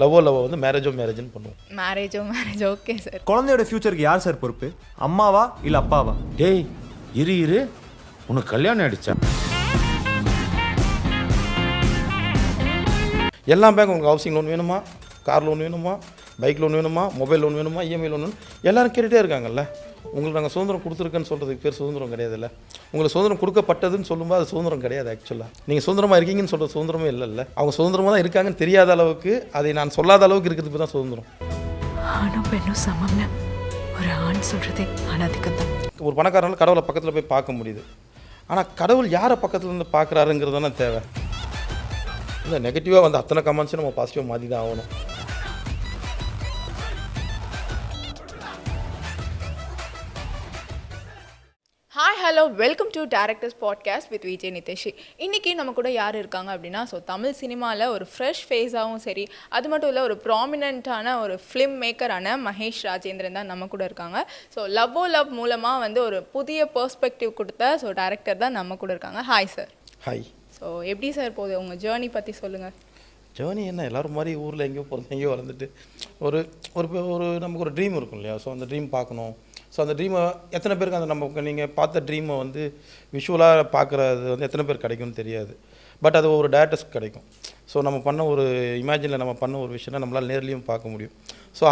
லவ்வோ வந்து மேரேஜ்னு பண்ணுவோம். Marriage okay sir. குழந்தையோட ஃபியூச்சருக்கு யார் சார் பொறுப்பு? அம்மாவா இல்லை அப்பாவா? டேய் இரு உனக்கு கல்யாணம் ஆயிடுச்சா? எல்லா பேங்க் உங்களுக்கு ஹவுசிங் லோன் வேணுமா, கார் லோன் வேணுமா, பைக் லோன் வேணுமா, மொபைல் லோன் வேணுமா, இஎம்ஐ லோன் வேணும், எல்லோரும் கேட்டுகிட்டே இருக்காங்கல்ல. உங்களுக்கு நாங்கள் சுதந்திரம் கொடுத்துருக்கேன்னு சொல்கிறதுக்கு பேர் சுதந்திரம் கிடையாதுல்ல. உங்களுக்கு சுதந்திரம் கொடுக்கப்பட்டதுன்னு சொல்லும்போது அது சுதந்திரம் கிடையாது. ஆக்சுவலாக நீங்கள் சுதந்திரமாக இருக்கீங்கன்னு சொல்கிற சுதந்திரமே இல்லைல்ல. அவங்க சுதந்திரமாக தான் இருக்காங்கன்னு தெரியாத அளவுக்கு, அதை நான் சொல்லாத அளவுக்கு இருக்கிறதுக்கு தான் சுதந்திரம். ஆணும் பெண்ணும் சமம்னு ஒரு ஆண் சொல்கிறதே அனாதிக்கம் தான். ஒரு பணக்காரனால கடவுளை பக்கத்தில் போய் பார்க்க முடியுது. ஆனால் கடவுள் யாரை பக்கத்தில் இருந்து பார்க்குறாருங்கிறது தானே தேவை. இல்லை நெகட்டிவாக வந்து அத்தனை கமெண்ட்ஸும் நம்ம பாசிட்டிவாக மாற்றி தான் ஆகணும். Hi hello welcome to directors podcast with Vijay Nitheshi. இன்றைக்கி நம்ம கூட யார் இருக்காங்க அப்படின்னா, தமிழ் சினிமாவில் ஒரு ஃப்ரெஷ் ஃபேஸாகவும் சரி, அது மட்டும் இல்லை ஒரு ப்ராமினெண்ட்டான ஒரு ஃபிலிம் மேக்கரான மகேஷ் ராஜேந்திரன் தான் நம்ம கூட இருக்காங்க. லவ்வோ லவ் மூலமாக வந்து ஒரு புதிய பெர்ஸ்பெக்டிவ் கொடுத்த டேரக்டர் தான் நம்ம கூட இருக்காங்க. Hi sir. ஹாய். எப்படி சார் போகுது உங்கள் ஜேர்னி பற்றி சொல்லுங்கள். ஜேர்னி என்ன, எல்லோரும் மாதிரி ஊரில் எங்கேயோ பிறந்து எங்கேயோ வளர்ந்துட்டு ஒரு ஒரு நமக்கு ஒரு ட்ரீம் இருக்கும் இல்லையா. அந்த ட்ரீம் பார்க்கணும். அந்த ட்ரீமை எத்தனை பேருக்கு அந்த நம்ம நீங்கள் பார்த்த ட்ரீமை வந்து விஷுவலாக பார்க்குறது வந்து எத்தனை பேர் கிடைக்கும்னு தெரியாது. பட் அது ஒரு டேரக்டர்ஸ்க்கு கிடைக்கும். நம்ம பண்ண ஒரு இமேஜினில் நம்ம பண்ண ஒரு விஷயம்னா நம்மளால் நேர்லேயும் பார்க்க முடியும்.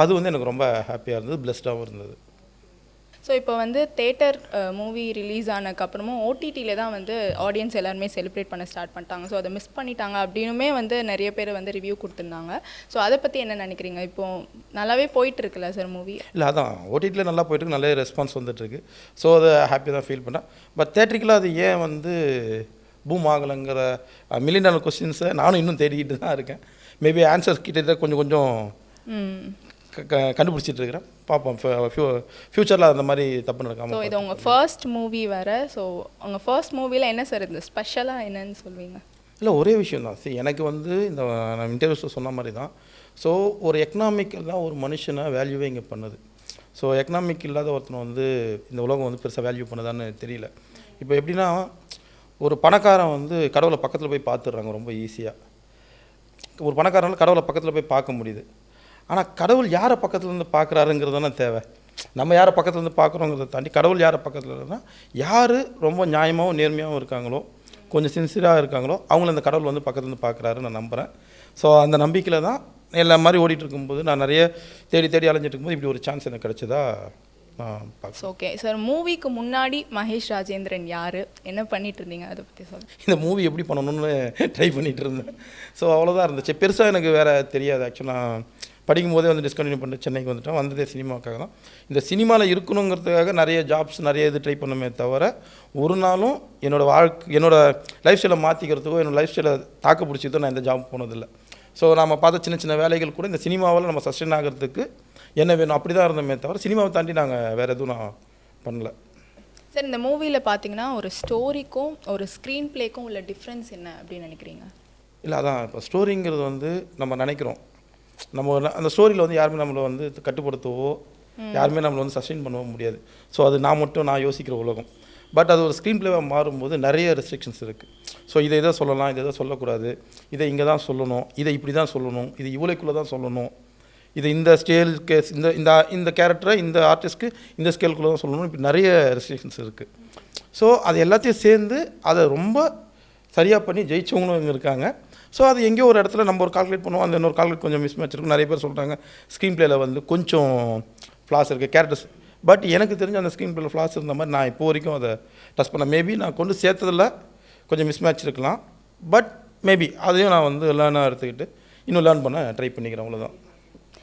அது வந்து எனக்கு ரொம்ப ஹாப்பியாக இருந்தது, பிளெஸ்டாகவும் இருந்தது. இப்போ வந்து தேட்டர் மூவி ரிலீஸ் ஆனதுக்கப்புறமும் ஓடிடியில் தான் வந்து ஆடியன்ஸ் எல்லாருமே செலிப்ரேட் பண்ண ஸ்டார்ட் பண்ணிட்டாங்க. அதை மிஸ் பண்ணிட்டாங்க அப்படின்னுமே வந்து நிறைய பேர் வந்து ரிவ்யூ கொடுத்துருந்தாங்க. அதை பற்றி என்ன நினைக்கிறீங்க? இப்போது நல்லாவே போயிட்டுருக்குல்ல சார் மூவி? இல்லை, அதான் ஓடிடியில் நல்லா போயிட்டுருக்கு, நல்ல ரெஸ்பான்ஸ் வந்துட்டுருக்கு. அதை ஹாப்பியாக தான் ஃபீல் பண்ணேன். பட் தேட்டரிக்கெலாம் அது ஏன் வந்து பூம் ஆகலைங்கிற மில்லியன் கொஸ்டின்ஸை நானும் இன்னும் தேடிக்கிட்டு தான் இருக்கேன். மேபி ஆன்சர்ஸ் கிட்ட கொஞ்சம் கண்டுபிடிச்சிட்டு இருக்கிறேன். பார்ப்போம் ஃப்யூச்சரில் அந்த மாதிரி தப்பு நடக்காமல். இது உங்கள் ஃபர்ஸ்ட் மூவி வேறு. உங்கள் ஃபர்ஸ்ட் மூவியில் என்ன சார் இந்த ஸ்பெஷலாக என்னன்னு சொல்வீங்க? இல்லை, ஒரே விஷயம் தான். எனக்கு வந்து இந்த நான் இன்டர்வியூஸில் சொன்ன மாதிரி தான். ஒரு எக்கனாமிக்கல் தான் ஒரு மனுஷனை வேல்யூவே இங்கே பண்ணுது. எக்கனாமிக் இல்லாத ஒருத்தனை வந்து இந்த உலகம் வந்து பெருசாக வேல்யூ பண்ணுதான்னு தெரியல. இப்போ எப்படின்னா, ஒரு பணக்காரன் வந்து கடவுளை பக்கத்தில் போய் பார்த்துடுறாங்க ரொம்ப ஈஸியாக. ஒரு பணக்காரனால் கடவுளை பக்கத்தில் போய் பார்க்க முடியுது. ஆனால் கடவுள் யாரை பக்கத்தில் இருந்து பார்க்குறாருங்கிறது தானே தேவை. நம்ம யாரை பக்கத்தில் இருந்து பார்க்குறோங்கிறத தாண்டி கடவுள் யாரை பக்கத்தில் இருந்தால், யார் ரொம்ப நியாயமாகவும் நேர்மையாகவும் இருக்காங்களோ, கொஞ்சம் சின்சியராக இருக்காங்களோ, அவங்கள இந்த கடவுள் வந்து பக்கத்துலேருந்து பார்க்குறாருன்னு நான் நம்புகிறேன். அந்த நம்பிக்கையில் தான் எல்லா மாதிரி ஓடிட்டு இருக்கும்போது, நான் நிறைய தேடி அலைஞ்சிட்டு இருக்கும்போது இப்படி ஒரு சான்ஸ் எனக்கு கிடைச்சதா நான் பார்க்குறேன். ஓகே சார், மூவிக்கு முன்னாடி மகேஷ் ராஜேந்திரன் யார், என்ன பண்ணிட்டு இருந்தீங்க, அதை பற்றி சொல்லுங்கள். இந்த மூவி எப்படி பண்ணணும்னு ட்ரை பண்ணிகிட்டு இருந்தேன். அவ்வளோதான் இருந்துச்சு. பெருசாக எனக்கு வேறு தெரியாது. ஆக்சுவலாக படிக்கும் போதே வந்து டிஸ்கண்டினியூ பண்ணிட்டு சென்னைக்கு வந்துட்டேன். வந்ததே சினிமாவுக்காக தான். இந்த சினிமாவில் இருக்கணுங்கிறதுக்காக நிறைய ஜாப்ஸ் நிறைய இது ட்ரை பண்ணுமே தவிர, ஒரு நாளும் என்னோடய லைஃப் ஸ்டைலை மாற்றிக்கிறதுக்கோ என்னோடய லைஃப் ஸ்டைலை தாக்கு பிடிச்சிதோ நான் எந்த ஜாப் போனதில்லை. நம்ம பார்த்த சின்ன சின்ன வேலைகள் கூட இந்த சினிமாவில் நம்ம சஸ்டெயின் ஆகிறதுக்கு என்ன வேணும் அப்படி தான் இருந்தோமே தவிர, சினிமாவை தாண்டி நாங்கள் வேறு எதுவும் நான் பண்ணல. சார், இந்த மூவியில் பார்த்தீங்கன்னா ஒரு ஸ்டோரிக்கும் ஒரு ஸ்க்ரீன் பிளேக்கும் உள்ள டிஃப்ரென்ஸ் என்ன அப்படின்னு நினைக்கிறீங்க? இல்லை, அதான் இப்போ ஸ்டோரிங்கிறது வந்து நம்ம நினைக்கிறோம், நம்ம அந்த ஸ்டோரியில் வந்து யாருமே நம்மளை வந்து கட்டுப்படுத்தவோ யாருமே நம்மளை வந்து சஸ்டெயின் பண்ணவும் முடியாது. அது நான் யோசிக்கிற உலகம். பட் அது ஒரு ஸ்க்ரீன் பிளேவாக மாறும்போது நிறைய ரெஸ்ட்ரிக்ஷன்ஸ் இருக்குது. இதை சொல்லலாம், இதை சொல்லக்கூடாது, இதை இங்கே தான் சொல்லணும், இதை இப்படி தான் சொல்லணும், இது இவ்வளோக்குள்ளே தான் சொல்லணும், இது இந்த ஸ்கேலுக்கு இந்த கேரக்டரை இந்த ஆர்டிஸ்ட்க்கு இந்த ஸ்கேலுக்குள்ளே தான் சொல்லணும், இப்படி நிறைய ரெஸ்ட்ரிக்ஷன்ஸ் இருக்குது. அது எல்லாத்தையும் சேர்ந்து அதை ரொம்ப சரியாக பண்ணி ஜெயிச்சவங்களும் இருக்காங்க. அது எங்கேயோ ஒரு இடத்துல நம்ம ஒரு கால்குலேட் பண்ணுவோம், அந்த இன்னொரு கால்குலேட் கொஞ்சம் மிஸ் மேட்ச் இருக்கும். நிறைய பேர் சொல்கிறாங்க ஸ்க்ரீன் பிளேயில் வந்து கொஞ்சம் ஃப்ளாஸ் இருக்குது கேரக்டர்ஸ். பட் எனக்கு தெரிஞ்ச அந்த ஸ்க்ரீன் பிளேயில் ஃப்ளாஸ் இருந்த மாதிரி நான் இப்போ வரைக்கும் அதை டச் பண்ணேன். மேபி நான் கொண்டு சேர்த்ததில் கொஞ்சம் மிஸ் மேட்ச் இருக்கலாம். பட் மேபி அதையும் நான் வந்து லேர்னாக எடுத்துக்கிட்டு இன்னும் லேர்ன் பண்ண ட்ரை பண்ணிக்கிறேன். அவ்வளோதான்.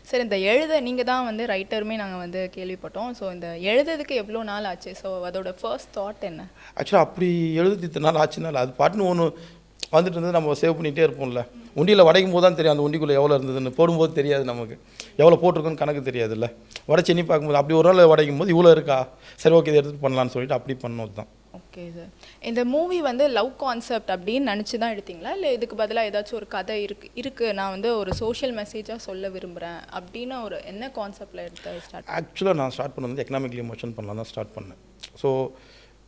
சார், இந்த நீங்கள் தான் வந்து ரைட்டருமே நாங்கள் வந்து கேள்விப்பட்டோம். இந்த எழுதுறதுக்கு எவ்வளோ நாள் ஆச்சு? அதோட ஃபர்ஸ்ட் தாட் என்ன? ஆக்சுவலாக அப்படி எழுதுறதுக்கு நாள் ஆச்சுனால அது பாட்டுன்னு ஒன்று வந்துட்டு இருந்தது. நம்ம சேவ் பண்ணிகிட்டே இருப்போம்ல. உண்டியில் வடைக்கும் போது தான் தெரியும் அந்த உண்டிக்குள்ளே எவ்வளோ இருந்ததுன்னு. போடும்போது தெரியாது, நமக்கு எவ்வளோ போட்டிருக்குன்னு கணக்கு தெரியாதுல்ல. வடை சென்னி பார்க்கும்போது அப்படி ஒரு நாள் வடைக்கும் போது இவ்வளோ இருக்கா, சரி ஓகே இதை எடுத்துகிட்டு பண்ணலான்னு சொல்லிட்டு அப்படி பண்ணது தான். ஓகே சார், இந்த மூவி வந்து லவ் கான்செப்ட் அப்படின்னு நினச்சி தான் எடுத்தீங்களா, இல்லை இதுக்கு பதிலாக ஏதாச்சும் ஒரு கதை இருக்குது நான் வந்து ஒரு சோஷியல் மெசேஜாக சொல்ல விரும்புகிறேன் அப்படின்னு ஒரு என்ன கான்செப்டில் எடுத்து ஸ்டார்ட்? ஆக்சுவலாக நான் ஸ்டார்ட் பண்ணது வந்து எக்கனாமிக்கலி எமோஷன் பண்ணலாம் தான் ஸ்டார்ட் பண்ணேன்.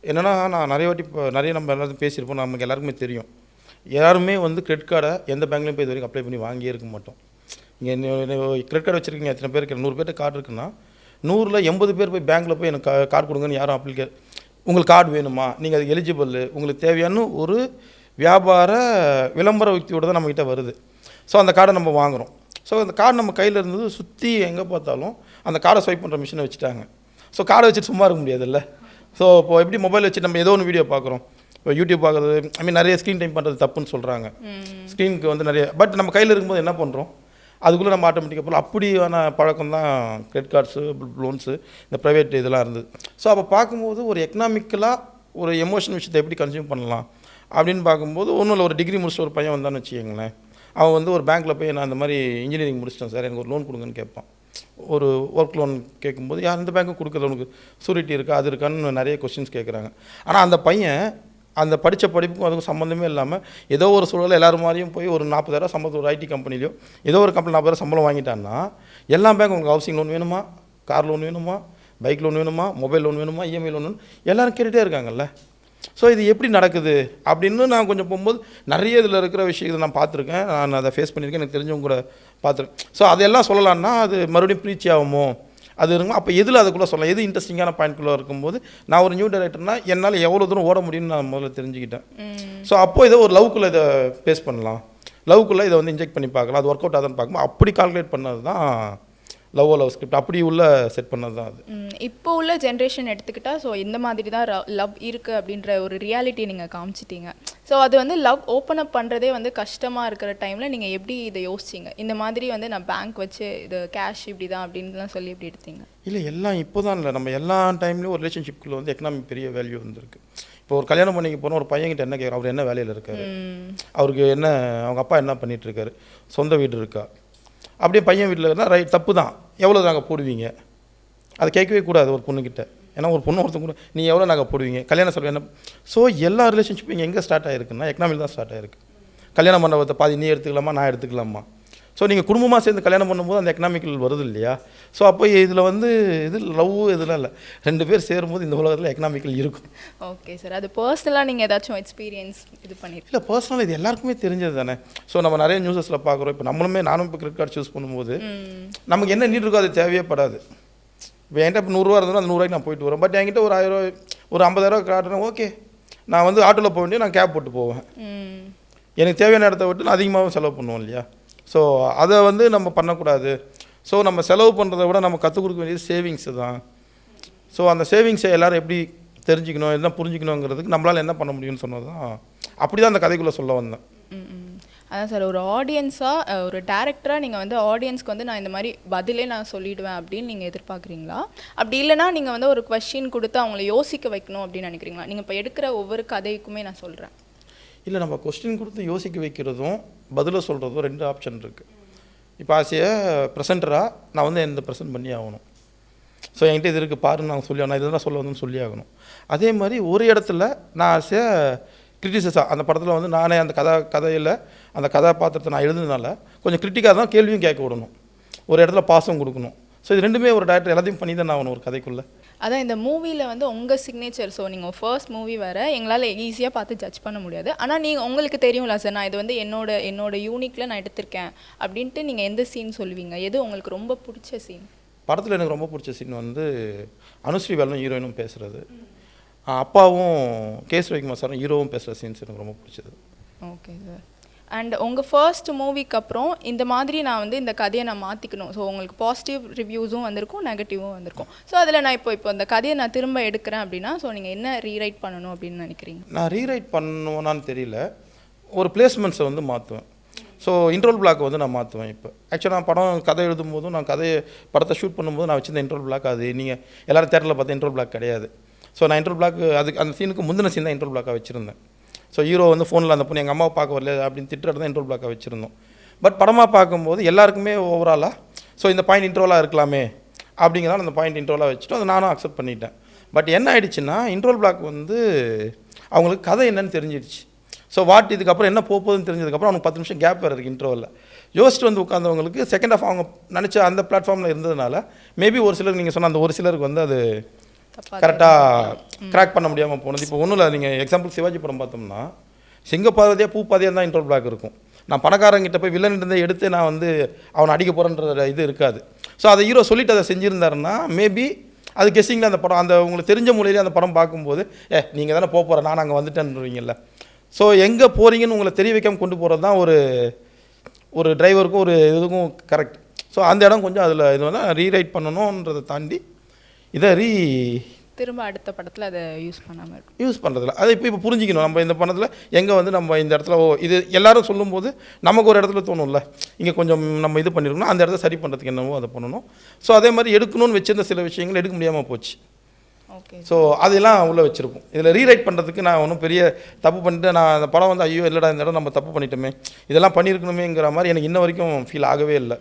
என்னென்னா, நான் நிறைய வாட்டி நிறைய நம்ம எல்லாத்தையும் பேசியிருப்போம். நமக்கு எல்லாருக்குமே தெரியும், யாருமே வந்து கிரெடிட் கார்டை எந்த பேங்க்லேயும் போய் இது வரைக்கும் அப்ளை பண்ணி வாங்கியே இருக்க மாட்டோம். இங்கே கிரெடிட் கார்டு வச்சுருக்கீங்க எத்தனை பேருக்கு 100 பேர்கிட்ட கார்டு இருக்குன்னா 100ல் 80 பேர் போய் பேங்க்கில் போய் எனக்கு கார்டு கொடுங்கன்னு யாரும் உங்களுக்கு கார்டு வேணுமா, நீங்கள் அதுக்கு எலிஜிபிள், உங்களுக்கு தேவையான ஒரு வியாபார விளம்பர யுக்தியோடு தான் நம்மகிட்ட வருது. ஸோ அந்த கார்டை நம்ம வாங்குகிறோம். ஸோ அந்த கார்டு நம்ம கையில் இருந்தது சுற்றி எங்கே பார்த்தாலும் அந்த கார்டை ஸ்வைப் பண்ணுற மிஷினை வச்சுட்டாங்க. ஸோ கார்டை வச்சுட்டு சும்மா இருக்க முடியாதுல்ல. ஸோ இப்போ எப்படி மொபைல் வச்சு நம்ம ஏதோ ஒன்று வீடியோ பார்க்குறோம், இப்போ யூடியூப் பார்க்குறது நிறைய ஸ்க்ரீன் டைம் பண்ணுறது தப்புன்னு சொல்கிறாங்க. ஸ்க்ரீனுக்கு வந்து நிறைய, பட் நம்ம கையில் இருக்கும்போது என்ன பண்ணுறோம், அதுக்குள்ளே நம்ம ஆட்டோமேட்டிக்காக போகலாம். அப்படியான பழக்கம் தான் கிரெடிட் கார்ட்ஸு, லோன்ஸு, இந்த ப்ரைவேட் இதெல்லாம் இருந்தது. ஸோ அப்போ பார்க்கும்போது ஒரு எக்கனாமிக்கலாக ஒரு எமோஷனல் விஷயத்தை எப்படி கன்சியூம் பண்ணலாம் அப்படின்னு பார்க்கும்போது ஒன்றும் இல்லை. ஒரு டிகிரி முடிச்சுட்டு ஒரு பையன் வந்தான்னு வச்சுக்கோங்களேன், அவன் வந்து ஒரு பேங்க்கில் போய் நான் இந்த மாதிரி இன்ஜினியரிங் முடிச்சிட்டேன் சார், எனக்கு ஒரு லோன் கொடுங்கன்னு கேட்பான். ஒரு ஒர்க் லோன் கேட்கும்போது யார் இந்த பேங்க்கும் கொடுக்குறது, உனக்கு சூரிட்டி இருக்கா அது இருக்கான்னு நிறைய கொஸ்டின்ஸ் கேட்குறாங்க. ஆனால் அந்த பையன் அந்த படித்த படிப்புக்கும் அதுக்கும் சம்மந்தமே இல்லாமல் ஏதோ ஒரு சூழலில் எல்லோரும் மாதிரியும் போய் ஒரு 40,000 சம்பளம் ஒரு ஐடி கம்பெனிலையோ ஏதோ ஒரு கம்பெனி 40,000 சம்பளம் வாங்கிட்டான்னா எல்லா பேங்க் உங்களுக்கு ஹவுசிங் லோன் வேணுமா, கார் லோன் வேணுமா, பைக் லோன் வேணுமா, மொபைல் லோன் வேணுமா, இஎம்ஐ லோன் வேணும், எல்லோரும் கேட்டுகிட்டே இருக்காங்கல்ல. ஸோ இது எப்படி நடக்குது அப்படின்னு நான் கொஞ்சம் போகும்போது நிறைய இதில் இருக்கிற விஷயத்தை நான் பார்த்துருக்கேன், நான் அதை ஃபேஸ் பண்ணியிருக்கேன், எனக்கு தெரிஞ்சவங்க கூட பார்த்துருக்கேன். ஸோ அதெல்லாம் சொல்லலான்னா அது மறுபடியும் ப்ரீச் ஆகுமோ அது இருக்குமா, அப்போ எதில் அதுக்குள்ளே சொல்லலாம், எது இன்ட்ரெஸ்டிங்கான பாயிண்ட்குள்ளே இருக்கும்போது நான் ஒரு நியூ டைரக்டர்னால் என்னால் எவ்வளோ தூரம் ஓட முடியும்னு நான் முதல்ல தெரிஞ்சுக்கிட்டேன். ஸோ அப்போது இதை ஒரு லவ்க்குள்ளே இதை ஃபேஸ் பண்ணலாம், லவ்க்குள்ளே இதை வந்து இன்ஜெக்ட் பண்ணி பார்க்கலாம், அது ஒர்க் அவுட் ஆகுதுன்னு பார்க்கும்போது அப்படி கால்குலேட் பண்ணது தான் லவ் ஸ்கிரிப்ட், அப்படி உள்ள செட் பண்ணது தான் அது. இப்போ உள்ள ஜென்ரேஷன் எடுத்துக்கிட்டால் ஸோ இந்த மாதிரி தான் லவ் இருக்குது அப்படின்ற ஒரு ரியாலிட்டி நீங்கள் காமிச்சிட்டீங்க. ஸோ அது வந்து லவ் ஓப்பன் அப் பண்ணுறதே வந்து கஷ்டமாக இருக்கிற டைமில் நீங்கள் எப்படி இதை யோசிச்சிங்க, இந்த மாதிரி வந்து நான் பேங்க் வச்சு இது கேஷ் இப்படி தான் அப்படின்லாம் சொல்லி எப்படி எடுத்தீங்க? இல்லை எல்லாம் இப்போ தான் இல்லை, நம்ம எல்லா டைம்லேயும் ஒரு ரிலேஷன்ஷிப்புக்குள்ள வந்து எக்கனாமிக் பெரிய வேல்யூ வந்துருக்கு. இப்போ ஒரு கல்யாணம் பண்ணிக்க போனால் ஒரு பையன்கிட்ட என்ன கேட்குறோம், அவர் என்ன வேலையில் இருக்கார், அவருக்கு என்ன, அவங்க அப்பா என்ன பண்ணிகிட்ருக்காரு, சொந்த வீடு இருக்கா, அப்படியே பையன் வீட்டில் இருந்தால் ரைட் தப்பு தான், எவ்வளோ நாங்கள் போடுவீங்க, அதை கேட்கவே கூடாது ஒரு பொண்ணுக்கிட்ட. ஏன்னா ஒரு பொண்ணு ஒருத்தங்க கூட நீ எவ்வளோ நாங்கள் போடுவீங்க, கல்யாணம் சொல்ல என்ன. ஸோ எல்லா ரிலேஷன்ஷிப்பும் இங்கே எங்கே ஸ்டார்ட் ஆகிருக்குன்னா எக்கனாமிக் தான் ஸ்டார்ட் ஆகிருக்கு. கல்யாண மண்டபத்தை பாதி நீ எடுத்துக்கலாமா நான் எடுத்துக்கலாமா. ஸோ நீங்கள் குடும்பமாக சேர்ந்து கல்யாணம் பண்ணும்போது அந்த எக்கனாமிக்கல் வருது இல்லையா. ஸோ அப்போ இதில் வந்து இது லவ் இதெல்லாம் இல்லை, 2 பேர் சேரும்போது இந்த உலகத்தில் எக்கனாமிக்கல் இருக்கும். ஓகே சார், அது பர்சனலாக நீங்கள் ஏதாச்சும் எக்ஸ்பீரியன்ஸ் இது பண்ணியிருக்கீங்க? இல்லை பர்சனலாக இது எல்லாருக்குமே தெரிஞ்சது தானே. ஸோ நம்ம நிறைய நியூஸஸில் பார்க்குறோம், இப்போ நம்மளுமே நானும் இப்போ கிரெடிட் கார்டு சூஸ் பண்ணும்போது நமக்கு என்ன நீட் இருக்கோ அது தேவையே படாது. இப்போ என்கிட்ட இப்போ 100 ரூபா இருந்ததுன்னா அந்த 100 ரூபாய்க்கு நான் போயிட்டு வரேன். பட் என்கிட்ட ஒரு 1000 ரூபா ஒரு 50,000 காட்டுறேன், ஓகே நான் வந்து ஆட்டோவில் போக வேண்டிய நான் கேப் போட்டு போவேன், எனக்கு தேவையான இடத்த விட்டு நான் அதிகமாகவும் செலவு பண்ணுவோம் இல்லையா. ஸோ அதை வந்து நம்ம பண்ணக்கூடாது. ஸோ நம்ம செலவு பண்ணுறதை விட நம்ம கற்றுக் கொடுக்க வேண்டியது சேவிங்ஸு தான். ஸோ அந்த சேவிங்ஸை எல்லோரும் எப்படி தெரிஞ்சுக்கணும், என்ன புரிஞ்சுக்கணுங்கிறதுக்கு நம்மளால் என்ன பண்ண முடியும்னு சொன்னது தான், அப்படி தான் அந்த கதைக்குள்ளே சொல்ல வந்தேன். அதான் சார், ஒரு ஆடியன்ஸாக ஒரு டேரக்டராக நீங்கள் வந்து ஆடியன்ஸ்க்கு வந்து நான் இந்த மாதிரி பதிலே நான் சொல்லிவிடுவேன் அப்படின்னு நீங்கள் எதிர்பார்க்குறீங்களா? அப்படி இல்லைனா நீங்கள் வந்து ஒரு கொஸ்டின் கொடுத்து அவங்கள யோசிக்க வைக்கணும் அப்படின்னு நினைக்கிறீங்களா? நீங்கள் இப்போ எடுக்கிற ஒவ்வொரு கதைக்குமே நான் சொல்கிறேன். இல்லை நம்ம கொஸ்டின் கொடுத்து யோசிக்க வைக்கிறதும் பதிலை சொல்கிறதும் 2 ஆப்ஷன் இருக்குது. இப்போ ஆசையை ப்ரெசென்டராக நான் வந்து இந்த ப்ரெசென்ட் பண்ணி ஆகணும். ஸோ என்கிட்ட இது இருக்குது பாருன்னு நான் சொல்லி நான் இதெல்லாம் சொல்ல வந்து சொல்லி ஆகணும். அதே மாதிரி ஒரு இடத்துல நான் ஆசையை கிரிட்டிசஸாக அந்த படத்தில் வந்து நானே அந்த கதையில் அந்த கதாபாத்திரத்தை நான் எழுதுனால கொஞ்சம் கிரிட்டிக்காக தான் கேள்வியும் கேட்க விடணும், ஒரு இடத்துல பாசம் கொடுக்கணும். ஸோ இது 2மே ஒரு டேரக்டர் எல்லாத்தையும் பண்ணி தான் ஆகணும் ஒரு கதைக்குள்ளே. அதான் இந்த மூவியில் வந்து உங்கள் சிக்னேச்சர், ஸோ நீங்கள் ஃபர்ஸ்ட் மூவி வேறு எங்களால் ஈஸியாக பார்த்து ஜட்ஜ் பண்ண முடியாது. ஆனால் நீங்கள் உங்களுக்கு தெரியும்ல சார், நான் இது வந்து என்னோட யூனிக்கில் நான் எடுத்திருக்கேன் அப்படின்ட்டு நீங்கள் எந்த சீன் சொல்லுவீங்க? எது உங்களுக்கு ரொம்ப பிடிச்ச சீன்? படத்தில் எனக்கு ரொம்ப பிடிச்ச சீன் வந்து அனுஸ்ரீ வேலும் ஹீரோயினும் பேசுகிறது, அப்பாவும் கேஸ் ரவிக்குமார் சாரும் ஹீரோவும் பேசுகிற சீன்ஸ் எனக்கு ரொம்ப பிடிச்சது. Okay sir. அண்ட் உங்கள் ஃபர்ஸ்ட் மூவிக்கு அப்புறம் இந்த மாதிரி நான் வந்து இந்த கதையை நான் மாற்றிக்கணும், ஸோ உங்களுக்கு பாசிட்டிவ் ரிவ்யூஸும் வந்திருக்கும் நெகட்டிவும் வந்திருக்கும். ஸோ அதில் நான் இப்போ இந்த கதையை நான் திரும்ப எடுக்கிறேன் அப்படின்னா ஸோ நீங்கள் என்ன ரீரைட் பண்ணணும் அப்படின்னு நினைக்கிறீங்க? நான் ரீரைட் பண்ணுவேனான்னு தெரியல, ஒரு பிளேஸ்மெண்ட்ஸை வந்து மாற்றுவேன். ஸோ இன்ட்ரோல் பிளாக் வந்து நான் மாற்றுவேன். இப்போ ஆக்சுவலாக நான் படம் கதை எழுதும் போதும் நான் படத்தை ஷூட் பண்ணும்போது நான் வச்சிருந்த இன்ட்ரோல் பிளாக் அது நீங்கள் எல்லோரும் தேட்டரில் பார்த்தா இன்ட்ரோல் பிளாக் கிடையாது. ஸோ நான் இன்ட்ரோல் பிளாக் அதுக்கு அந்த சீனுக்கு முந்தின சீன் தான் இன்ட்ரோல் பிளாக்காக வச்சுருந்தேன். ஸோ ஹீரோ வந்து ஃபோனில் அந்த பொண்ணு எங்கள் அம்மாவை பார்க்க வரல அப்படின்னு திட்டுறது தான் இன்ட்ரோல் பிளாக்காக வச்சுருந்தோம். பட் படமாக பார்க்கும்போது எல்லாருக்குமே ஓவராலாக ஸோ இந்த பாயிண்ட் இன்ட்ரோலாக இருக்கலாமே அப்படிங்கிறதால அந்த பாயிண்ட் இன்ட்ரோலாக வச்சுட்டு அதை நானும் அக்செப்ட் பண்ணிட்டேன். பட் என்ன ஆகிடுச்சுன்னா இன்ட்ரோல் பிளாக் வந்து அவங்களுக்கு கதை என்னன்னு தெரிஞ்சிடுச்சு. ஸோ இதுக்கப்புறம் என்ன போகுதுன்னு தெரிஞ்சதுக்கப்புறம் அவனுக்கு 10 நிமிஷம் கேப் வேறு இருக்குது இன்ட்ரோவில். யோசிச்சுட்டு வந்து உட்காந்தவங்களுக்கு செகண்ட் ஆஃப் அவங்க நினச்ச அந்த பிளாட்ஃபார்மில் இருந்ததுனால மேபி ஒரு சிலருக்கு நீங்கள் சொன்ன அந்த ஒரு சிலருக்கு வந்து அது கரெக்டாக கிராக் பண்ண முடியாமல் போனது. இப்போ ஒன்றும் இல்லை, நீங்கள் எக்ஸாம்பிள் சிவாஜி படம் பார்த்தோம்னா சிங்கப்பாதையாக பூப்பாதையாக தான் இன்ட்ரோல் பிளாக் இருக்கும். நான் பணக்காரங்கிட்ட போய் வில்லன் இருந்தே எடுத்து நான் வந்து அவனை அடிக்க போகிறேன்ற இது இருக்காது. ஸோ அதை ஹீரோ சொல்லிட்டு அதை செஞ்சுருந்தாருன்னா மேபி அது கெஸ்ஸிங்கில் அந்த படம் அந்த உங்களுக்கு தெரிஞ்ச மொழியிலே அந்த படம் பார்க்கும்போது நீங்கள் தானே போகிற நான் அங்கே வந்துட்டேன்றீங்கல்ல. ஸோ எங்கே போகிறீங்கன்னு உங்களை தெரிய வைக்காமல் கொண்டு போகிறது தான் ஒரு டிரைவருக்கும் ஒரு இதுக்கும் கரெக்ட். ஸோ அந்த இடம் கொஞ்சம் அதில் இது வந்து ரீரைட் பண்ணணுன்றதை தாண்டி இதை திரும்ப அடுத்த படத்தில் அதை யூஸ் பண்ணாமல் இருக்கும். யூஸ் பண்ணுறதில்ல. அதை இப்போ புரிஞ்சிக்கணும். நம்ம இந்த படத்தில் எங்கே வந்து நம்ம இந்த இடத்துல இது எல்லாரும் சொல்லும்போது நமக்கு ஒரு இடத்துல தோணும்ல, இங்கே கொஞ்சம் நம்ம இது பண்ணியிருக்கணும், அந்த இடத்த சரி பண்ணுறதுக்கு என்னவோ அதை பண்ணணும். ஸோ அதே மாதிரி எடுக்கணும்னு வச்சிருந்த சில விஷயங்கள் எடுக்க முடியாமல் போச்சு. ஓகே. ஸோ அதெல்லாம் உள்ளே வச்சுருப்போம். இதில் ரீரைட் பண்ணுறதுக்கு நான் ஒன்றும் பெரிய தப்பு பண்ணிட்டு நான் அந்த படம் வந்து ஐயோ இல்லைடா இந்த இடம் நம்ம தப்பு பண்ணிட்டோமே, இதெல்லாம் பண்ணியிருக்கணுமேங்கிற மாதிரி எனக்கு இன்ன வரைக்கும் ஃபீல் ஆகவே இல்லை.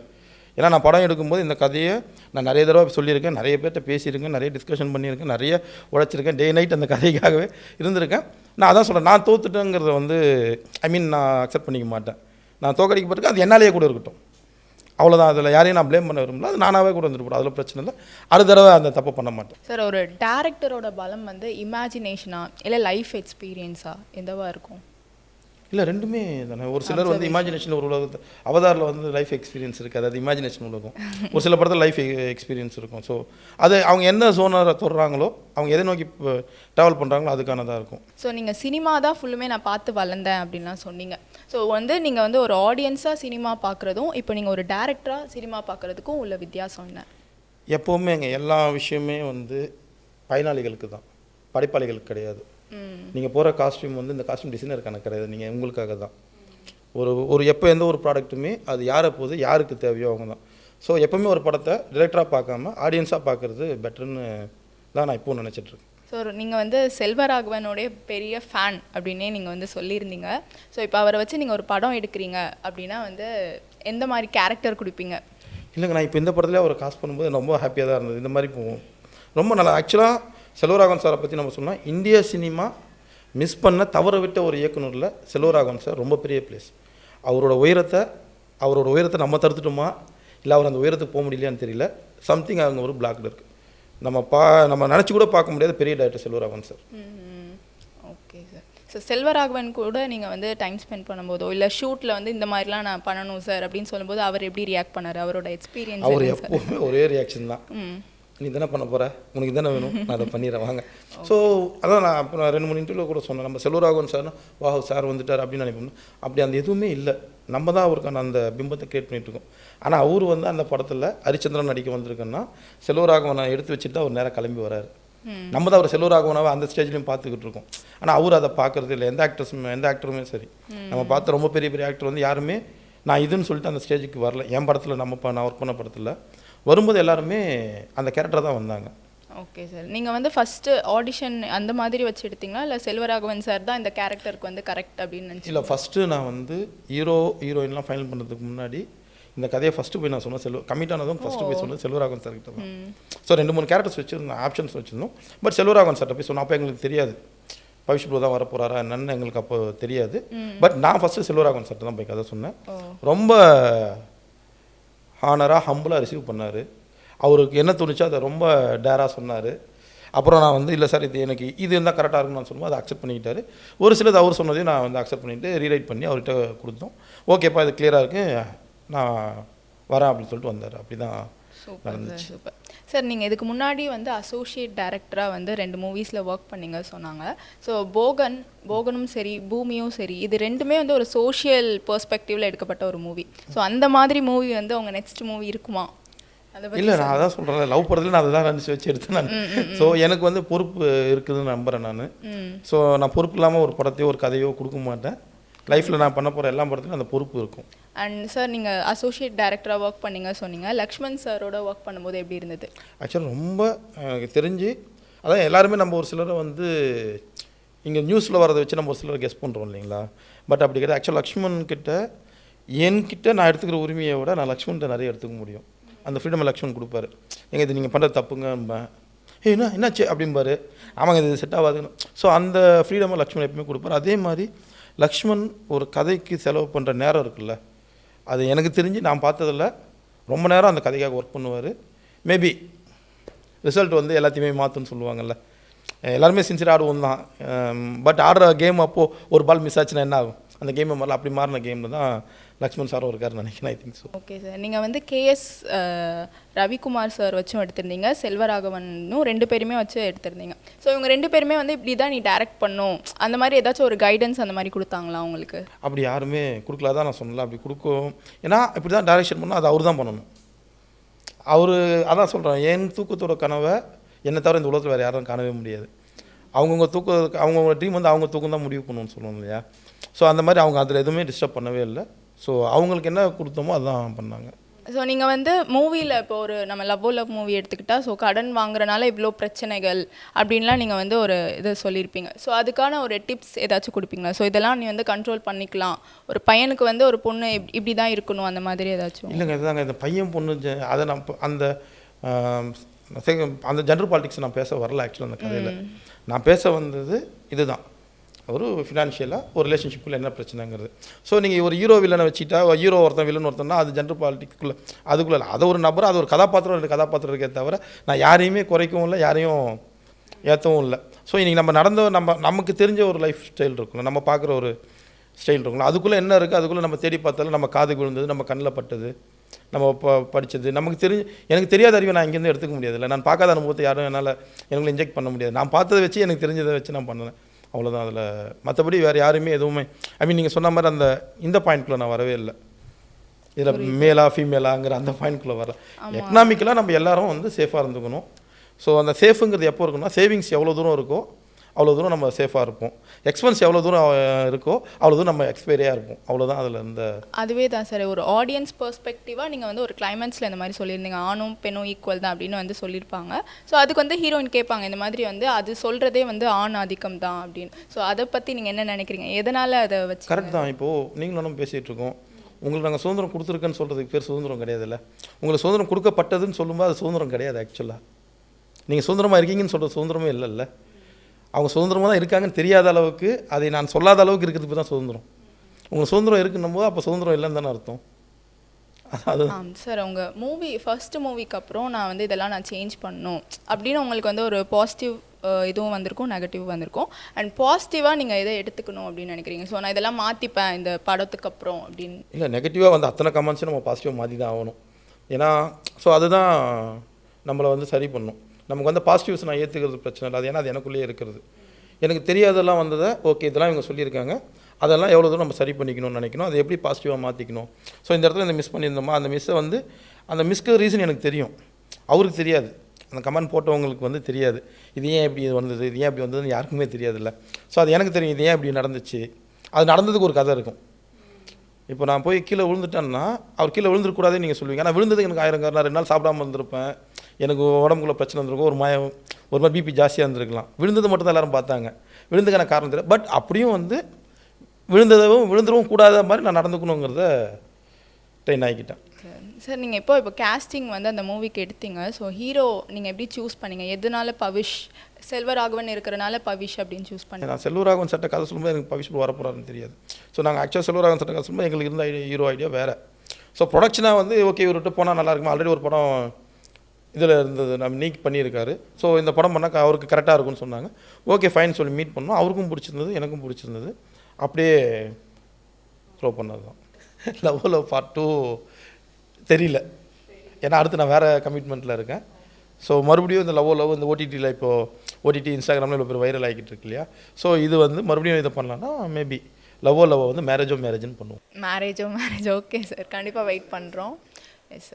ஏன்னா நான் படம் எடுக்கும்போது இந்த கதையை நான் நிறைய தடவை சொல்லியிருக்கேன், நிறைய பேர்கிட்ட பேசியிருக்கேன், நிறைய டிஸ்கஷன் பண்ணியிருக்கேன், நிறைய உழைச்சிருக்கேன், டே நைட் அந்த கதைக்காகவே இருந்திருக்கேன். நான் அதான் சொல்கிறேன், நான் தோத்துட்டேங்கிறத வந்து நான் அக்செப்ட் பண்ணிக்க மாட்டேன். நான் தோக்கடிக்கப்பட்டிருக்கேன், அது என்னாலேயே கூட இருக்கட்டும், அவ்வளோதான். அதில் யாரையும் நான் ப்ளேம் பண்ண விரும்பல, அது நானாகவே கூட வந்துட்டு போடும், அதில் பிரச்சனை இல்லை. அடுத்த தடவை அந்த தப்பு பண்ண மாட்டேன். சார், ஒரு டேரக்டரோட பலம் வந்து இமேஜினேஷனா இல்லை லைஃப் எக்ஸ்பீரியன்ஸா எந்தவா இருக்கும்? இல்லை ரெண்டுமே தானே. ஒரு சிலர் வந்து இமேஜினேஷன் ஒரு உலகத்தை அவதாரில் வந்து லைஃப் எக்ஸ்பீரியன்ஸ் இருக்காது, அது இமேஜினேஷன் உலகம். ஒரு சில படத்தில் லைஃப் எக்ஸ்பீரியன்ஸ் இருக்கும். ஸோ அது அவங்க என்ன ஜோனரை தொடுறாங்களோ, அவங்க எதை நோக்கி ட்ராவல் பண்ணுறாங்களோ அதுக்கானதாக இருக்கும். ஸோ நீங்கள் சினிமா தான் ஃபுல்லுமே நான் பார்த்து வளர்ந்தேன் அப்படின்லாம் சொன்னீங்க. ஸோ வந்து நீங்கள் வந்து ஒரு ஆடியன்ஸாக சினிமா பார்க்குறதும் இப்போ நீங்கள் ஒரு டேரக்டராக சினிமா பார்க்குறதுக்கும் உள்ள வித்தியாசம் என்ன? எப்போவுமே எங்கள் எல்லா விஷயமே வந்து பயனாளிகளுக்கு தான், படைப்பாளிகளுக்கு கிடையாது. நீங்கள் போகிற காஸ்ட்யூம் வந்து இந்த காஸ்ட்யூம் டிசைனருக்கான கிடையாது, நீங்கள் உங்களுக்காக தான். ஒரு எப்போ எந்த ஒரு ப்ராடக்ட்டுமே அது யாரை போகுது யாருக்கு தேவையோ அவங்க தான். ஸோ எப்போவுமே ஒரு படத்தை டிரெக்டராக பார்க்காம ஆடியன்ஸாக பார்க்குறது பெட்டர்னு தான் நான் இப்போது நினச்சிட்ருக்கேன். ஸோ நீங்கள் வந்து செல்வராகவனுடைய பெரிய ஃபேன் அப்படின்னே நீங்கள் வந்து சொல்லியிருந்தீங்க. ஸோ இப்போ அவரை வச்சு நீங்கள் ஒரு படம் எடுக்கிறீங்க அப்படின்னா வந்து எந்த மாதிரி கேரக்டர் கொடுப்பீங்க? இல்லைங்க, நான் இப்போ இந்த படத்துலேயே அவரை காஸ்ட் பண்ணும்போது ரொம்ப ஹாப்பியாக தான் இருந்தது. இந்த மாதிரி போவோம் ரொம்ப நல்லா. ஆக்சுவலாக செல்வராகவன் சாரை பற்றி நம்ம சொன்னால் இந்திய சினிமா மிஸ் பண்ண தவற விட்ட ஒரு இயக்குனரில் செல்வராகவன் சார் ரொம்ப பெரிய பிளேஸ். அவரோட உயரத்தை நம்ம தடுத்துட்டோமா இல்லை அவர் அந்த உயரத்துக்கு போக முடியலையான்னு தெரியல. சம்திங் அவங்க ஒரு பிளாக்ல இருக்குது. நம்ம நினச்சி கூட பார்க்க முடியாத பெரிய director Selvaraghavan sir. Okay sir. So Selvaraghavan கூட நீங்கள் வந்து டைம் ஸ்பெண்ட் பண்ணும்போதோ இல்லை ஷூட்டில் வந்து இந்த மாதிரிலாம் நான் பண்ணணும் சார் அப்படின்னு சொல்லும்போது அவர் எப்படி ரியாக்ட் பண்ணார்? அவரோட எக்ஸ்பீரியன்ஸ்? அவர் எப்போவுமே ஒரே ரியாக்ஷன் தான், நீ தானே பண்ண போகிற, உனக்கு தானே வேணும், நான் அதை பண்ணிடுறேன் வாங்க. ஸோ அதான் நான் அப்புறம் 2-3 இன்டர்வியூ கூட சொன்னேன், நம்ம செல்வராகவன் சார்னா வாஹ் சார் வந்துட்டார் அப்படின்னு நினைப்போம். அப்படி அந்த எதுவுமே இல்லை, நம்ம தான் அவருக்கான அந்த பிம்பத்தை கிரியேட் பண்ணிகிட்ருக்கோம். ஆனால் அவர் வந்து அந்த படத்தில் ஹரிச்சந்திரன் நடிக்க வந்திருக்குன்னா செல்வராகவனை எடுத்து வச்சுட்டு அவர் நேராக கிளம்பி வராரு. நம்ம தான் அவர் செல்வராகவனாவை அந்த ஸ்டேஜ்லையும் பார்த்துக்கிட்டு இருக்கோம். ஆனால் அவர் அதை பார்க்குறது இல்லை. எந்த ஆக்டருமே சரி, நம்ம பார்த்த ரொம்ப பெரிய பெரிய ஆக்டர் வந்து யாருமே நான் இதுன்னு சொல்லிட்டு அந்த ஸ்டேஜுக்கு வரல. என் படத்தில் நான் ஒர்க் பண்ண படத்தில் வரும்போது எல்லாருமே அந்த கேரக்டர் தான் வந்தாங்க. Okay sir. நீங்கள் வந்து ஃபஸ்ட்டு ஆடிஷன் அந்த மாதிரி வச்சு எடுத்தீங்களா இல்லை செல்வராகவன் சார் தான் இந்த கேரக்டருக்கு வந்து கரெக்ட் அப்படின்னு நினச்சி? இல்லை, ஃபஸ்ட்டு நான் வந்து ஹீரோயின்லாம் ஃபைனல் பண்ணுறதுக்கு முன்னாடி இந்த கதையை ஃபஸ்ட்டு போய் நான் சொன்னேன், கமிட் ஆனதும் ஃபஸ்ட்டு போய் சொன்னது செல்வராகவன் சார்கிட்ட தான். ஸோ 2-3 கேரக்டர்ஸ் வச்சுருந்தேன், ஆப்ஷன்ஸ் வச்சுருந்தோம். பட் செல்வராகவன் சார்கிட்ட போய் சொன்னோம். அப்போ எங்களுக்கு தெரியாது பவிஷ் ப்ரோ தான் வரப்போகிறாரா என்னன்னு எங்களுக்கு அப்போ தெரியாது. பட் நான் ஃபஸ்ட்டு செல்வராகவன் சார்கிட்ட தான் போய் கதை சொன்னேன். ரொம்ப ஹானராக ஹம்பிளாக ரிசீவ் பண்ணார். அவருக்கு என்ன தோணுச்சோ அதை ரொம்ப டேராக சொன்னார். அப்புறம் நான் வந்து இல்லை சார் எனக்கு இது இருந்தால் கரெக்டாக இருக்கும்னு நான் சொல்லும்போது அதை அக்செப்ட் பண்ணிக்கிட்டாரு. ஒரு சிலது அவர் சொன்னதையும் நான் வந்து அக்செப்ட் பண்ணிவிட்டு ரீரைட் பண்ணி அவர்கிட்ட கொடுத்தோம். ஓகேப்பா இது கிளியராக இருக்குது, நான் வரேன் அப்படின்னு சொல்லிட்டு வந்தார். அப்படி தான் நடந்துச்சு. Super sir. நீங்கள் இதுக்கு முன்னாடி வந்து அசோசியேட் டைரக்டராக வந்து 2 மூவிஸில் ஒர்க் பண்ணிங்க சொன்னாங்க. ஸோ போகனும் சரி பூமியும் சரி, இது ரெண்டுமே வந்து ஒரு சோஷியல் பெர்ஸ்பெக்டிவில் எடுக்கப்பட்ட ஒரு மூவி. ஸோ அந்த மாதிரி மூவி வந்து அவங்க நெக்ஸ்ட் மூவி இருக்குமா? இல்லை, நான் அதான் சொல்கிறேன், லவ் படத்தில் நான் அதை தான் நினச்சி வச்சு எடுத்தேன் நான். ஸோ எனக்கு வந்து பொறுப்பு இருக்குதுன்னு நம்புகிறேன் நான். ஸோ நான் பொறுப்பு இல்லாமல் ஒரு படத்தையோ ஒரு கதையோ கொடுக்க மாட்டேன். லைஃப்பில் நான் பண்ண போகிற எல்லா படத்துலையும் அந்த பொறுப்பு இருக்கும். அண்ட் சார், நீங்கள் அசோசியேட் டைரக்டராக ஒர்க் பண்ணிங்க சொன்னீங்க. லக்ஷ்மண் சாரோட ஒர்க் பண்ணும்போது எப்படி இருந்தது? ஆக்சுவலாக ரொம்ப எனக்கு தெரிஞ்சு அதான் எல்லாருமே நம்ம ஒரு சிலரை வந்து இங்கே நியூஸில் வரதை வச்சு நம்ம ஒரு சிலரை கெஸ் பண்ணுறோம் இல்லைங்களா. பட் அப்படி கிடையாது. ஆக்சுவலாக லக்ஷ்மண் என்கிட்ட நான் எடுத்துக்கிற உரிமையை விட நான் லக்ஷ்மண்கிட்ட நிறைய எடுத்துக்க முடியும். அந்த ஃப்ரீடம் லக்ஷ்மண் கொடுப்பாரு. இது நீங்கள் பண்ணுறது தப்புங்கம்பேன், என்னாச்சு அப்படிம்பாரு, ஆமாங்க இது செட் ஆகாதுன்னு. ஸோ அந்த ஃப்ரீடமாக லக்ஷ்மண் எப்பவுமே கொடுப்பார். அதே மாதிரி லக்ஷ்மண் ஒரு கதைக்கு செலவு பண்ணுற நேரம் இருக்குல்ல, அது எனக்கு தெரிஞ்சு நான் பார்த்ததில்ல. ரொம்ப நேரம் அந்த கதைக்காக ஒர்க் பண்ணுவார். மேபி ரிசல்ட் வந்து எல்லாத்தையுமே மாற்றுன்னு சொல்லுவாங்கள்ல, எல்லாருமே சின்சியர் ஆடுவோம் தான். பட் ஆடுற கேம் அப்போது ஒரு பால் மிஸ் ஆச்சுன்னா என்ன ஆகும்? அந்த கேமை மாறல, அப்படி மாறின கேமில் தான் லக்ஷ்மண் சாரும் இருக்காருன்னு நினைக்கிறேன். I think so. Okay sir, நீங்கள் வந்து கேஎஸ் ரவிக்குமார் சார் வச்சும் எடுத்திருந்தீங்க, செல்வராகவனும் 2 பேருமே வச்சு எடுத்திருந்தீங்க. ஸோ இவங்க 2 பேருமே வந்து இப்படி தான் நீ டைரக்ட் பண்ணும் அந்த மாதிரி ஏதாச்சும் ஒரு கைடன்ஸ் அந்த மாதிரி கொடுத்தாங்களா உங்களுக்கு? அப்படி யாருமே கொடுக்கல தான் நான் சொன்னல, அப்படி கொடுக்கும். ஏன்னா இப்படி தான் டைரக்ஷன் பண்ணால் அது அவர் தான் பண்ணணும். அவர் அதான் சொல்கிறேன், என் தூக்கத்தோட கனவை என்னை தவிர இந்த உலகத்தில் வேறு யாரும் காணவே முடியாது. அவங்கவுங்க அவங்கவுங்க ட்ரீம் வந்து அவங்க தூக்கம் தான் முடிவு பண்ணணும்னு சொல்லுவோம் இல்லையா. ஸோ அந்த மாதிரி அவங்க அதில் எதுவுமே டிஸ்டர்ப் பண்ணவே இல்லை. ஸோ அவங்களுக்கு என்ன கொடுத்தோமோ அதுதான் பண்ணாங்க. ஸோ நீங்கள் வந்து மூவியில் இப்போ ஒரு நம்ம லவ் மூவி எடுத்துக்கிட்டால், ஸோ கடன் வாங்குறனால இவ்வளோ பிரச்சனைகள் அப்படின்லாம் நீங்கள் வந்து ஒரு இதை சொல்லியிருப்பீங்க. ஸோ அதுக்கான ஒரு டிப்ஸ் ஏதாச்சும் கொடுப்பீங்களா? ஸோ இதெல்லாம் நீ வந்து கண்ட்ரோல் பண்ணிக்கலாம், ஒரு பையனுக்கு வந்து ஒரு பொண்ணு இப்படி தான் இருக்கணும் அந்த மாதிரி ஏதாச்சும்? இல்லைங்க, இதுதாங்க இந்த பையன் பொண்ணு அதை நான் அந்த ஜெண்டர் பாலிடிக்ஸ் நான் பேச வரல. ஆக்சுவலாக அந்த கதையில் நான் பேச வந்தது இதுதான், ஒரு ஃபினான்ஷியலாக ஒரு ரிலேஷன்ஷிப்பில் என்ன பிரச்சனைங்கிறது. ஸோ நீங்கள் ஒரு ஹீரோ வில்லனை வச்சுட்டா, ஹீரோ ஒருத்தன் வில்லன் ஒருத்தன்னா அது ஜெண்டர் பாலிட்டிக்குள்ளே அதுக்குள்ளே இல்லை. அது ஒரு நபர், அது ஒரு கதாபாத்திரம், 2 கதாபாத்திரம் இருக்கே தவிர நான் யாரையுமே குறைக்கவும் இல்லை, யாரையும் ஏற்றவும் இல்லை. ஸோ இன்றைக்கி நமக்கு தெரிஞ்ச ஒரு லைஃப் ஸ்டைல் இருக்குல்ல, நம்ம பார்க்குற ஒரு ஸ்டைல் இருக்குல்ல, அதுக்குள்ளே என்ன இருக்குது, அதுக்குள்ளே நம்ம தேடி பார்த்தாலும் நம்ம காது விழுந்தது, நம்ம கண்ணில் பட்டது, நம்ம படித்தது, எனக்கு தெரியாத அறிவை நான் இங்கேருந்து எடுத்துக்க முடியாதுல்ல. நான் பார்க்காத அனுபவத்தை யாரும் என்னால் எனக்கு இன்ஜெக்ட் பண்ண முடியாது. நான் பார்த்ததை வச்சு எனக்கு தெரிஞ்சதை வச்சு நான் பண்ணுறேன், அவ்வளோதான். அதில் மற்றபடி வேறு யாருமே எதுவுமே நீங்கள் சொன்ன மாதிரி இந்த பாயிண்ட்குள்ளே நான் வரவே இல்லை. இதில் மேலா ஃபீமேலாங்கிற அந்த பாயிண்ட்குள்ளே வரல. எக்கனாமிக்கலாக நம்ம எல்லாரும் வந்து சேஃபாக இருந்துக்கணும். ஸோ அந்த சேஃபுங்கிறது எப்போ இருக்குன்னா, சேவிங்ஸ் எவ்வளோ தூரம் இருக்கோ அவ்வளோ தூரம் நம்ம சேஃபாக இருப்போம். எக்ஸ்பென்ஸ் எவ்வளோ தூரம் இருக்கோ அவ்வளோ தூரம் நம்ம எக்ஸ்பைரியாக இருப்போம், அவ்வளோதான். அதில் அதுவே தான் சார், ஒரு ஆடியன்ஸ் பெர்ஸ்பெக்டிவாக நீங்கள் வந்து ஒரு கிளைமேக்ஸில் இந்த மாதிரி சொல்லியிருந்தீங்க, ஆணும் பெண்ணும் ஈக்குவல் தான் அப்படின்னு வந்து சொல்லியிருப்பாங்க. ஸோ அதுக்கு வந்து ஹீரோயின் கேட்பாங்க இந்த மாதிரி வந்து அது சொல்கிறதே வந்து ஆண் ஆதிக்கம் தான் அப்படின்னு. ஸோ அதை பற்றி நீங்கள் என்ன நினைக்கிறீங்க, எதனால் அதை வச்சு? கரெக்ட் தான். இப்போது நீங்களும் பேசிகிட்டு இருக்கோம், உங்களுக்கு நாங்கள் சுதந்திரம் கொடுத்துருக்கேன்னு சொல்கிறதுக்கு பேர் சுதந்திரம் கிடையாதுல்ல. உங்களுக்கு சுதந்திரம் கொடுக்கப்பட்டதுன்னு சொல்லும்போது அது சுதந்திரம் கிடையாது. ஆக்சுவலாக நீங்கள் சுதந்திரமாக இருக்கீங்கன்னு சொல்கிற சுதந்திரமே இல்லைல்ல. அவங்க சுதந்திரமாக தான் இருக்காங்கன்னு தெரியாத அளவுக்கு, அதை நான் சொல்லாத அளவுக்கு இருக்கிறதுக்கு தான் சுதந்திரம். உங்களுக்கு சுதந்திரம் இருக்குன்னும் போது அப்போ சுதந்திரம் இல்லைன்னு தானே அர்த்தம். அது சார் உங்கள் ஃபர்ஸ்ட் மூவிக்கு அப்புறம் நான் வந்து இதெல்லாம் நான் சேஞ்ச் பண்ணணும் அப்படின்னு உங்களுக்கு வந்து ஒரு பாசிட்டிவ் இதுவும் வந்திருக்கும், நெகட்டிவ் வந்திருக்கும். அண்ட் பாசிட்டிவாக நீங்கள் எதை எடுத்துக்கணும் அப்படின்னு நினைக்கிறீங்க? ஸோ நான் இதெல்லாம் மாற்றிப்பேன் இந்த படத்துக்கு அப்புறம் அப்படின்னு. இல்லை, நெகட்டிவாக வந்து அத்தனை கமெண்ட்ஸும் நம்ம பாசிட்டிவாக மாற்றி தான் ஆகணும். ஏன்னா ஸோ அதுதான் நம்மளை வந்து சரி பண்ணணும். நமக்கு வந்து பாசிட்டிவ்ஸ் நான் ஏற்றுக்கிறது பிரச்சனை இல்லை, அது ஏன்னா அது எனக்குள்ளேயே இருக்கிறது. எனக்கு தெரியாதெல்லாம் வந்ததை ஓகே இதெல்லாம் இவங்க சொல்லியிருக்காங்க, அதெல்லாம் எவ்வளோ தூரம் நம்ம சரி பண்ணிக்கணும்னு நினைக்கணும், அதை எப்படி பாசிட்டிவாக மாற்றிக்கணும். ஸோ இந்த இடத்துல இந்த மிஸ் பண்ணியிருந்தோமா, அந்த மிஸ்ஸை வந்து அந்த மிஸ்க்கு ரீசன் எனக்கு தெரியும், அவருக்கு தெரியாது. அந்த கமெண்ட் போட்டவங்களுக்கு வந்து தெரியாது, இது ஏன் இப்படி இது வந்தது, இது ஏன் இப்படி வந்ததுன்னு யாருக்குமே தெரியாதுல்ல. ஸோ அது எனக்கு தெரியும், இது ஏன் இப்படி நடந்துச்சு, அது நடந்ததுக்கு ஒரு கதை இருக்கும். இப்போ நான் போய் கீழே விழுந்துட்டேன்னா அவர் கீழே விழுந்துருக்கூடாதுன்னு நீங்கள் சொல்லுவீங்க. ஆனால் விழுந்ததுக்கு எனக்கு 1000 காரணம். 2 நாள் சாப்பிடாமல் இருந்திருப்பேன், எனக்கு உடம்புக்குள்ள பிரச்சனை இருந்திருக்கும், ஒரு மாதிரி பிபி ஜாஸ்தியாக இருந்திருக்கலாம். விழுந்தது மட்டும் தான் எல்லோரும் பார்த்தாங்க, விழுந்துக்கான காரணம் தெரியல. பட் அப்படியும் வந்து விழுந்துடவும் கூடாத மாதிரி நான் நடந்துக்கணுங்கிறத ட்ரெயின் ஆகிக்கிட்டேன். சார் நீங்கள் இப்போ கேஸ்டிங் வந்து அந்த மூவிக்கு எடுத்தீங்க, ஸோ ஹீரோ நீங்கள் எப்படி சூஸ் பண்ணீங்க? எதனால பவிஷ், செல்வராகவன் இருக்கிறனால பவிஷ் அப்படின்னு சூஸ் பண்ணி? நான் செல்வராகவன் சட்டை கதை சொல்லும்போது எனக்கு பவிஷ் வரப்போறாருன்னு தெரியாது. ஸோ நாங்கள் ஆக்சுவலாக செல்வராகவன் சட்டை கதை சொல்லும்போது எங்களுக்கு இருந்த ஹீரோ ஐடியா வேறு. ஸோ ப்ரொடக்ஷனாக வந்து ஓகே இவர்கிட்ட போனால் நல்லா இருக்குமா, ஆல்ரெடி ஒரு படம் இதில் இருந்தது நம்ம நீக் பண்ணியிருக்காரு, ஸோ இந்த படம் பண்ணால் அவருக்கு கரெக்டாக இருக்கும்னு சொன்னாங்க. ஓகே ஃபைன் சொல்லி மீட் பண்ணோம், அவருக்கும் பிடிச்சிருந்தது, எனக்கும் பிடிச்சிருந்தது, அப்படியே த்ரோ பண்ணது தான். லவ் பார்ட் 2 தெரியல, ஏன்னா அடுத்து நான் வேறு கமிட்மெண்ட்டில் இருக்கேன். ஸோ மறுபடியும் இந்த லவ் இந்த ஓடிடியில் இப்போது ஓடிடி இன்ஸ்டாகிராமில் இவ்வளோ பேர் வைரல் ஆகிட்டு இருக்கு இல்லையா. ஸோ இது வந்து மறுபடியும் இதை பண்ணலான்னா மேபி லவ் வந்து மேரேஜுன்னு பண்ணுவோம். மேரேஜ் ஓகே சார், கண்டிப்பாக வெயிட் பண்ணுறோம். Yes sir.